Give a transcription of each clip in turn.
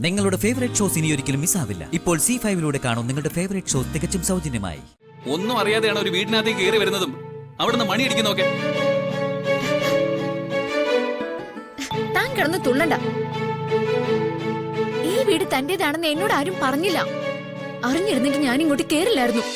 നിങ്ങളുടെ favourite shows ഇനി ഒരിക്കലും മിസ്സാവില്ല. ഇപ്പോൾ C5 കാണും നിങ്ങളുടെ ഫേവറേറ്റ് ഷോസ് തികച്ചും സൗജന്യമായി. ഒന്നും അറിയാതെയാണ് ഒരു വീടിനകത്തേക്ക് കയറി വരുന്നതും അവിടുന്ന് മണി അടിക്കുന്നൊക്കെ. താൻ കിടന്ന് തുള്ളണ്ട. ഈ വീട് തന്റേതാണെന്ന് എന്നോട് ആരും പറഞ്ഞില്ല. അറിഞ്ഞിരുന്നെങ്കിൽ ഞാൻ ഇങ്ങോട്ട് കേറില്ലായിരുന്നു.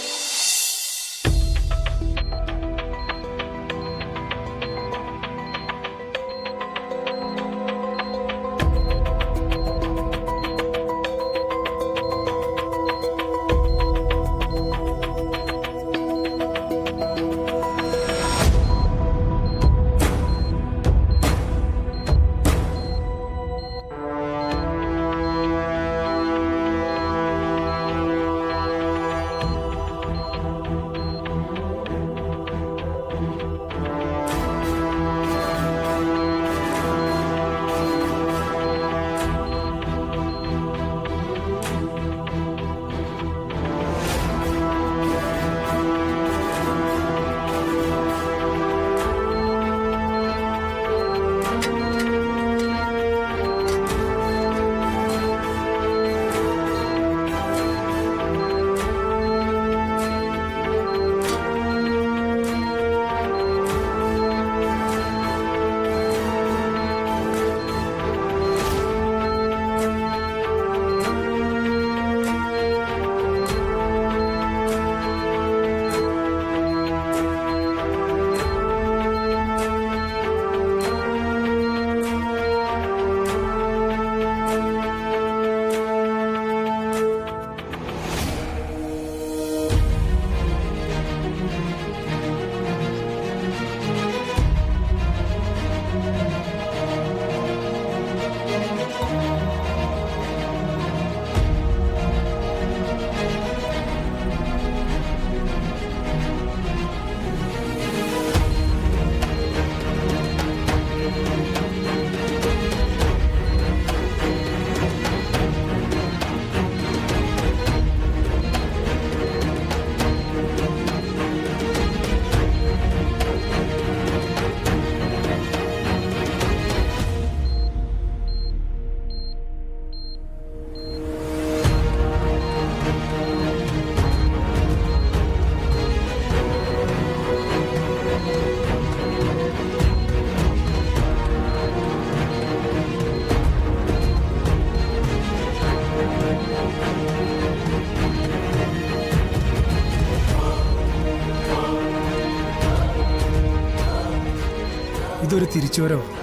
ഇതൊരു തിരിച്ചുവരവാണ്.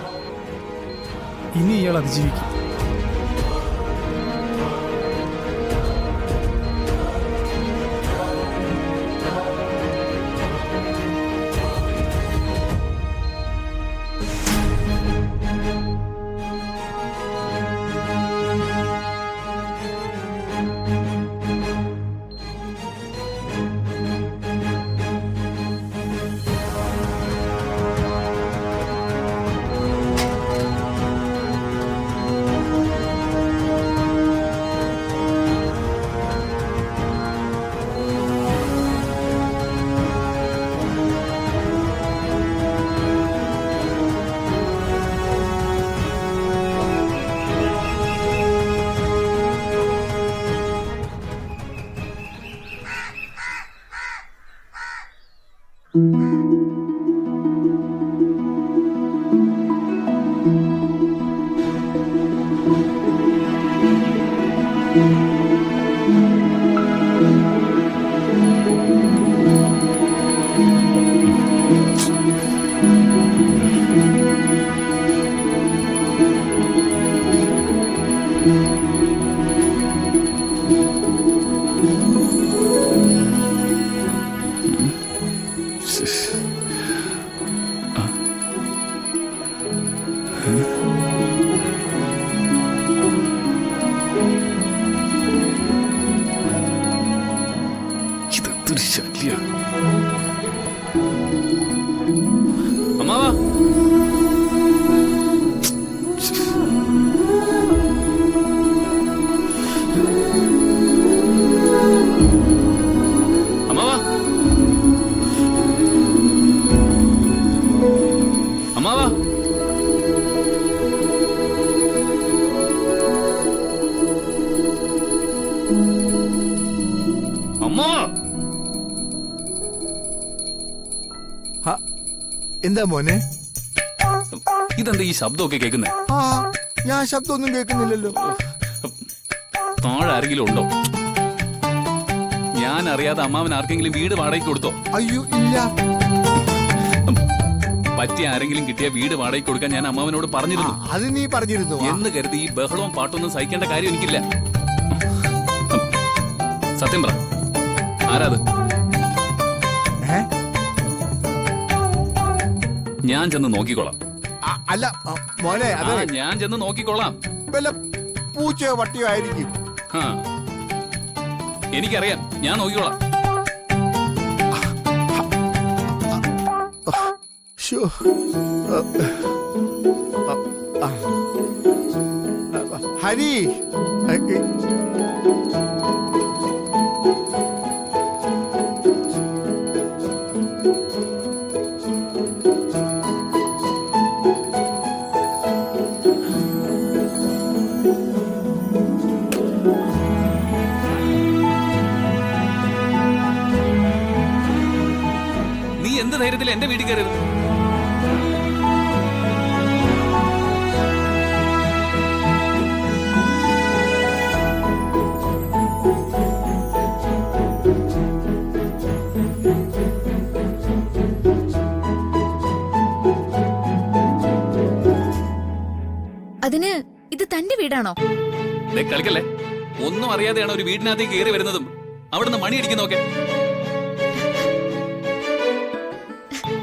ഇനി ഇയാൾ അതിജീവിക്കും. ഇതെന്തൊരു ശല്യ. അമ്മാവാ, അമ്മാവാ, അമ്മാവാ. അമ്മ എന്താ മോനെ? ഇതെന്താ ഈ ശബ്ദമൊക്കെ കേൾക്കുന്നേ? ആ, ഞാൻ ശബ്ദമൊന്നും കേൾക്കുന്നില്ലല്ലോ. താഴെ ആരെങ്കിലും ഉണ്ടോ? ഞാൻ അറിയാതെ അമ്മാവൻ ആർക്കെങ്കിലും വീട് വാടകയ്ക്ക് കൊടുത്തോ? അയ്യോ ഇല്ല. പറ്റിയ ആരെങ്കിലും കിട്ടിയ വീട് വാടകയ്ക്ക് കൊടുക്കാൻ ഞാൻ അമ്മാവനോട് പറഞ്ഞിരുന്നു. അത് നീ പറഞ്ഞിരുന്നു. എന്ന് കരുതി ഈ ബഹളവും പാട്ടൊന്നും സഹിക്കേണ്ട കാര്യം എനിക്കില്ല. സത്യം പറ, ആരാത്? ഏ? ഞാൻ ചെന്ന് നോക്കിക്കോളാം. അല്ല മോനെ, ആ, അതെ ഞാൻ ചെന്ന് നോക്കിക്കോളാം. വല്ല പൂച്ചയോ പട്ടിയോ ആയിരിക്കും. ആ, എനിക്കറിയാം, ഞാൻ നോക്കിക്കോളാം. ശ്ശോ. ഹരി, നീ എന്ത് ധൈര്യത്തിൽ എന്റെ വീട്ടിൽ കയറിയത്? അതിന് ഇത് തന്റെ വീടാണോ? ദേ, കളിക്കല്ലേ. ഒന്നും അറിയാതെയാണ് ഒരു വീടിനകത്തേക്ക് കയറി വരുന്നതും അവിടുന്ന് മണി അടിക്കുന്നതൊക്കെ.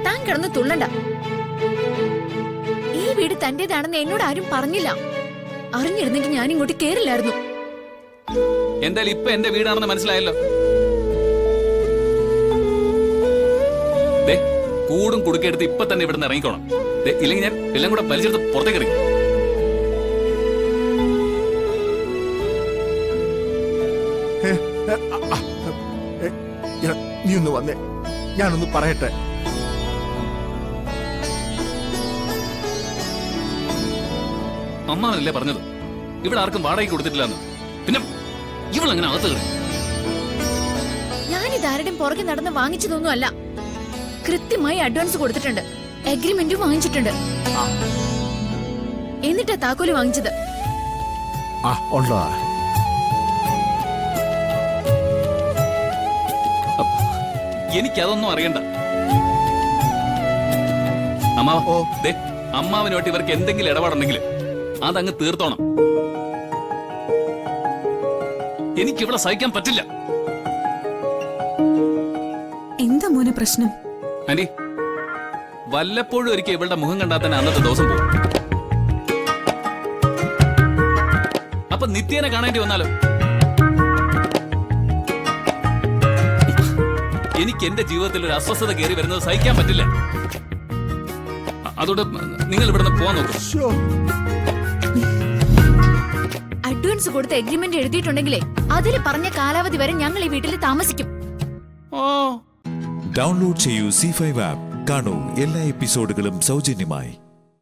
താൻ കിടന്ന് തുള്ളണ്ട. ഈ വീട് തന്റേതാണെന്ന് എന്നോട് ആരും പറഞ്ഞില്ല. അറിഞ്ഞിരുന്നെങ്കിൽ ഞാൻ ഇങ്ങോട്ട് കേറില്ലായിരുന്നു. എന്തായാലും ഇപ്പൊ എന്റെ വീടാണെന്ന് മനസ്സിലായല്ലോ. ദേ, കൂടും കുടുക്കെടുത്ത് ഇപ്പൊ തന്നെ ഇവിടുന്ന് ഇറങ്ങിക്കോണം. ദേ, ഇല്ലെങ്കിൽ ഞാൻ എല്ലാം കൂടെ വലിച്ചെടുത്ത് പുറത്തേക്ക് ഇറങ്ങി. നീ ഒന്ന് വന്നേ, ഞാനൊന്ന് പറയട്ടെ. അമ്മാവനല്ലേ പറഞ്ഞത് ഇവിടെ ആർക്കും വാടകയ്ക്ക് കൊടുത്തിട്ടില്ലെന്ന്? പിന്നെ ഇവളെങ്ങനെ അകത്ത് കയറി? ഞാനിത് ആരുടെയും പുറകെ നടന്ന് വാങ്ങിച്ചതൊന്നും അല്ല. കൃത്യമായി അഡ്വാൻസ് കൊടുത്തിട്ടുണ്ട്, അഗ്രിമെന്റും വാങ്ങിച്ചിട്ടുണ്ട്. എന്നിട്ടാ താക്കോല് വാങ്ങിച്ചത്. ഉണ്ടോ? എനിക്കതൊന്നും അറിയണ്ട. അമ്മാവ, ഓ. ദേ, അമ്മാവനോട്ട് ഇവർക്ക് എന്തെങ്കിലും ഇടപാടുണ്ടെങ്കിൽ അതങ്ങ് തീർത്തോണം. എനിക്കിവിടെ സഹിക്കാൻ പറ്റില്ല. എന്താ മോനെ പ്രശ്നം? ആന്റി, വല്ലപ്പോഴും ഒരിക്കൽ ഇവളുടെ മുഖം കണ്ടാൽ തന്നെ അന്നത്തെ ദിവസം പോകും. അപ്പൊ നിത്യേനെ കാണേണ്ടി വന്നാലോ? എനിക്ക് എന്റെ ജീവിതത്തിൽ ഒരു അസ്വസ്ഥത കയറി വരുന്നത് സഹിക്കാൻ പറ്റില്ല. അതോടെ നിങ്ങൾ ഇവിടുന്ന് പോവാൻ നോക്കും. ശ്ശോ. അഡ്വാൻസ് കൊടുത്ത അഗ്രിമെന്റ് എഴുതിയിട്ടുണ്ടെങ്കിലേ അതിൽ പറഞ്ഞ കാലാവധി വരെ ഞങ്ങൾ ഈ വീട്ടിൽ താമസിക്കും. ഓ, ഡൗൺലോഡ് ചെയ്യൂ C5 ആപ്പ്. കാണൂ എല്ലാ എപ്പിസോഡുകളും സൗജന്യമായി.